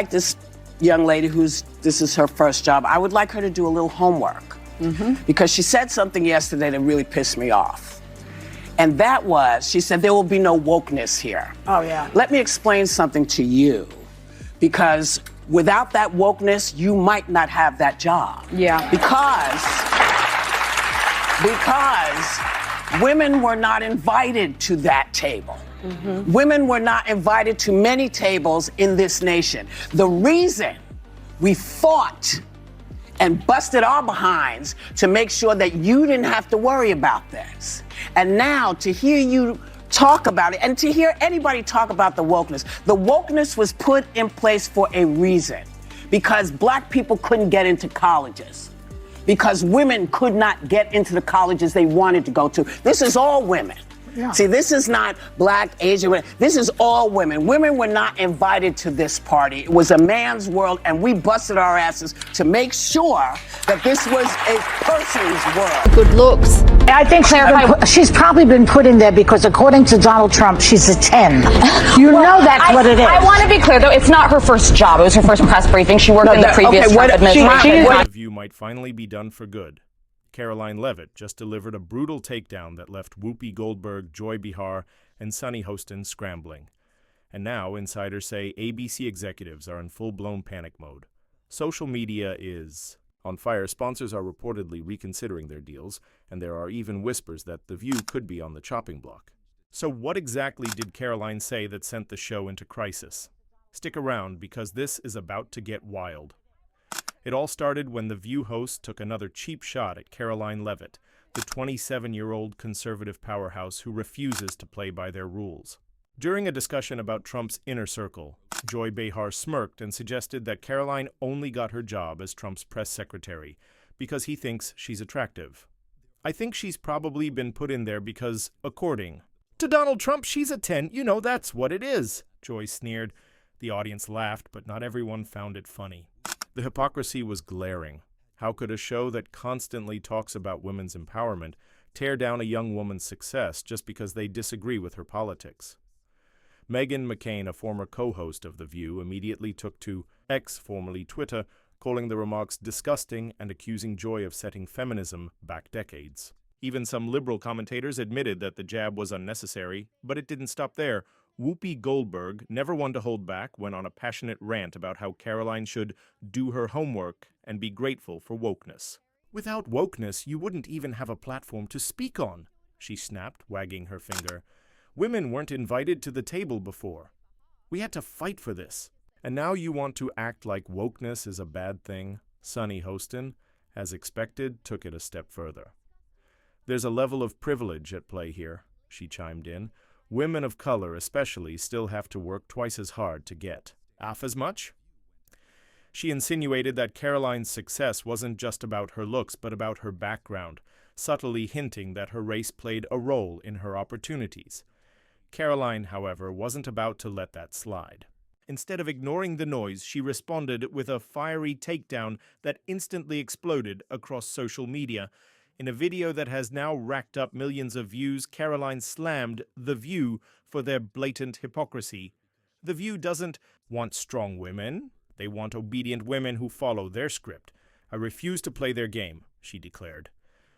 Like this young lady this is her first job, I would like her to do a little homework. Because she said something yesterday that really pissed me off. And that was, she said, there will be no wokeness here. Oh, yeah. Let me explain something to you. Because without that wokeness, you might not have that job. Yeah. Because women were not invited to that table. Women were not invited to many tables in this nation. The reason we fought and busted our behinds to make sure that you didn't have to worry about this. And now to hear you talk about it and to hear anybody talk about the wokeness was put in place for a reason. Because black people couldn't get into colleges. Because women could not get into the colleges they wanted to go to. This is all women. Yeah. See, this is not black, Asian women. This is all women. Women were not invited to this party. It was a man's world, and we busted our asses to make sure that this was a person's world. Good looks. I think she's probably been put in there because, according to Donald Trump, she's a 10. You know that's what it is. I want to be clear, though. It's not her first job. It was her first press briefing. She worked in the previous Trump administration. The View might finally be done for good. Karoline Leavitt just delivered a brutal takedown that left Whoopi Goldberg, Joy Behar, and Sunny Hostin scrambling. And now, insiders say ABC executives are in full-blown panic mode. Social media is on fire. Sponsors are reportedly reconsidering their deals, and there are even whispers that The View could be on the chopping block. So what exactly did Karoline say that sent the show into crisis? Stick around, because this is about to get wild. It all started when The View host took another cheap shot at Karoline Leavitt, the 27-year-old conservative powerhouse who refuses to play by their rules. During a discussion about Trump's inner circle, Joy Behar smirked and suggested that Karoline only got her job as Trump's press secretary because he thinks she's attractive. I think she's probably been put in there because, according to Donald Trump, she's a 10. You know, that's what it is, Joy sneered. The audience laughed, but not everyone found it funny. The hypocrisy was glaring. How could a show that constantly talks about women's empowerment tear down a young woman's success just because they disagree with her politics? Meghan McCain, a former co-host of The View, immediately took to X, formerly Twitter, calling the remarks disgusting and accusing Joy of setting feminism back decades. Even some liberal commentators admitted that the jab was unnecessary, but it didn't stop there. Whoopi Goldberg, never one to hold back, went on a passionate rant about how Karoline should do her homework and be grateful for wokeness. Without wokeness, you wouldn't even have a platform to speak on, she snapped, wagging her finger. Women weren't invited to the table before. We had to fight for this. And now you want to act like wokeness is a bad thing? Sunny Hostin, as expected, took it a step further. There's a level of privilege at play here, she chimed in. Women of color, especially, still have to work twice as hard to get half as much. She insinuated that Karoline's success wasn't just about her looks, but about her background, subtly hinting that her race played a role in her opportunities. Karoline, however, wasn't about to let that slide. Instead of ignoring the noise, she responded with a fiery takedown that instantly exploded across social media. In a video that has now racked up millions of views, Karoline slammed The View for their blatant hypocrisy. The View doesn't want strong women. They want obedient women who follow their script. I refuse to play their game, she declared.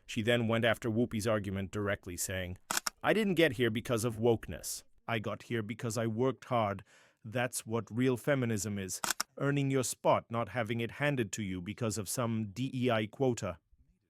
She then went after Whoopi's argument directly, saying, I didn't get here because of wokeness. I got here because I worked hard. That's what real feminism is. Earning your spot, not having it handed to you because of some DEI quota.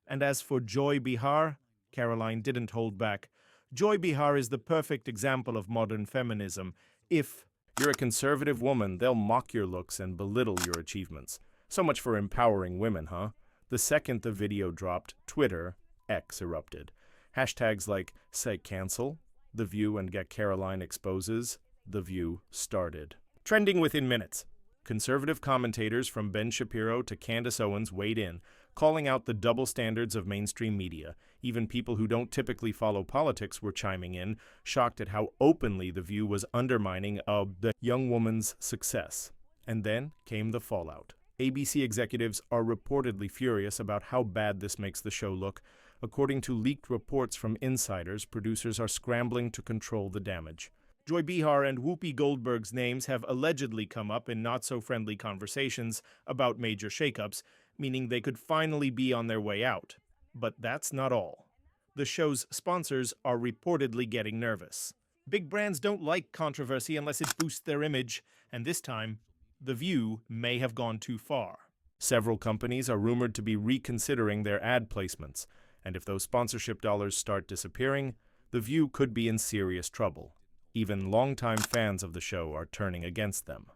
And as for Joy Behar, Karoline didn't hold back. Joy Behar is the perfect example of modern feminism. If you're a conservative woman, they'll mock your looks and belittle your achievements. So much for empowering women, huh? The second the video dropped, Twitter, X, erupted. Hashtags like Say Cancel, The View and Get Karoline Exposes, The View started. Trending within minutes. Conservative commentators from Ben Shapiro to Candace Owens weighed in, calling out the double standards of mainstream media. Even people who don't typically follow politics were chiming in, shocked at how openly The View was undermining the young woman's success. And then came the fallout. ABC executives are reportedly furious about how bad this makes the show look. According to leaked reports from insiders, producers are scrambling to control the damage. Joy Behar and Whoopi Goldberg's names have allegedly come up in not-so-friendly conversations about major shakeups, meaning they could finally be on their way out. But that's not all. The show's sponsors are reportedly getting nervous. Big brands don't like controversy unless it boosts their image, and this time, The View may have gone too far. Several companies are rumored to be reconsidering their ad placements, and if those sponsorship dollars start disappearing, The View could be in serious trouble. Even longtime fans of the show are turning against them.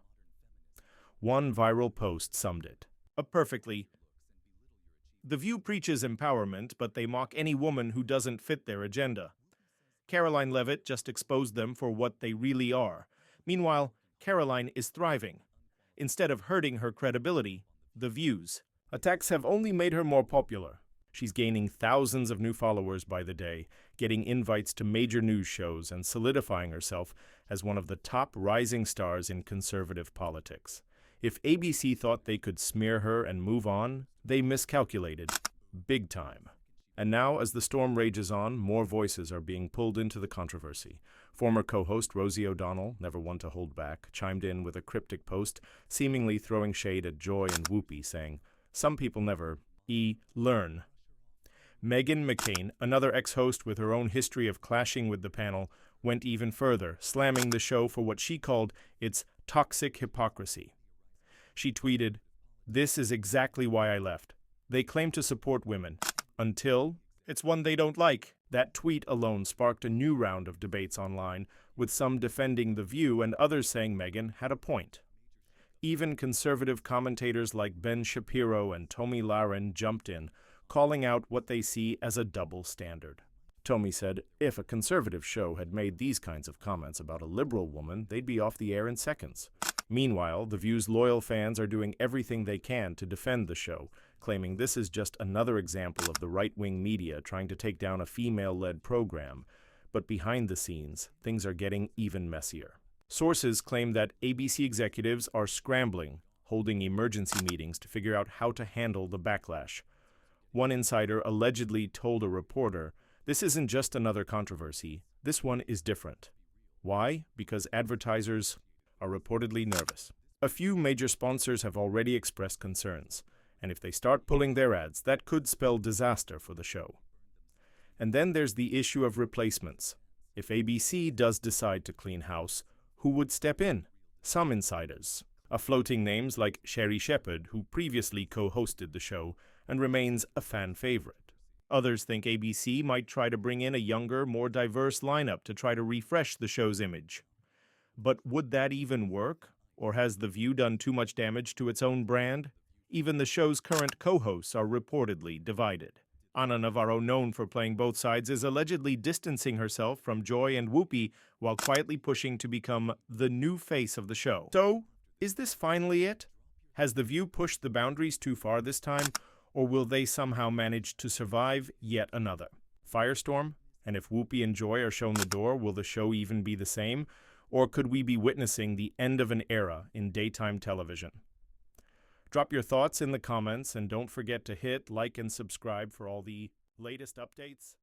One viral post summed it up perfectly. The View preaches empowerment, but they mock any woman who doesn't fit their agenda. Karoline Leavitt just exposed them for what they really are. Meanwhile, Karoline is thriving. Instead of hurting her credibility, The View's attacks have only made her more popular. She's gaining thousands of new followers by the day, getting invites to major news shows, and solidifying herself as one of the top rising stars in conservative politics. If ABC thought they could smear her and move on, they miscalculated. Big time. And now, as the storm rages on, more voices are being pulled into the controversy. Former co-host Rosie O'Donnell, never one to hold back, chimed in with a cryptic post, seemingly throwing shade at Joy and Whoopi, saying, "Some people never learn." Meghan McCain, another ex-host with her own history of clashing with the panel, went even further, slamming the show for what she called its toxic hypocrisy. She tweeted, "This is exactly why I left. They claim to support women. Until it's one they don't like." That tweet alone sparked a new round of debates online, with some defending The View and others saying Meghan had a point. Even conservative commentators like Ben Shapiro and Tomi Lahren jumped in, calling out what they see as a double standard. Tomi said, "If a conservative show had made these kinds of comments about a liberal woman, they'd be off the air in seconds." Meanwhile, The View's loyal fans are doing everything they can to defend the show, claiming this is just another example of the right-wing media trying to take down a female-led program. But behind the scenes, things are getting even messier. Sources claim that ABC executives are scrambling, holding emergency meetings to figure out how to handle the backlash. One insider allegedly told a reporter, "This isn't just another controversy. This one is different." Why? Because advertisers are reportedly nervous. A few major sponsors have already expressed concerns, and if they start pulling their ads, that could spell disaster for the show. And then there's the issue of replacements. If ABC does decide to clean house, who would step in? Some insiders are floating names like Sherry Shepherd, who previously co-hosted the show and remains a fan favorite. Others think ABC might try to bring in a younger, more diverse lineup to try to refresh the show's image. But would that even work? Or has The View done too much damage to its own brand? Even the show's current co-hosts are reportedly divided. Ana Navarro, known for playing both sides, is allegedly distancing herself from Joy and Whoopi while quietly pushing to become the new face of the show. So, is this finally it? Has The View pushed the boundaries too far this time, or will they somehow manage to survive yet another firestorm? And if Whoopi and Joy are shown the door, will the show even be the same? Or could we be witnessing the end of an era in daytime television? Drop your thoughts in the comments, and don't forget to hit like and subscribe for all the latest updates.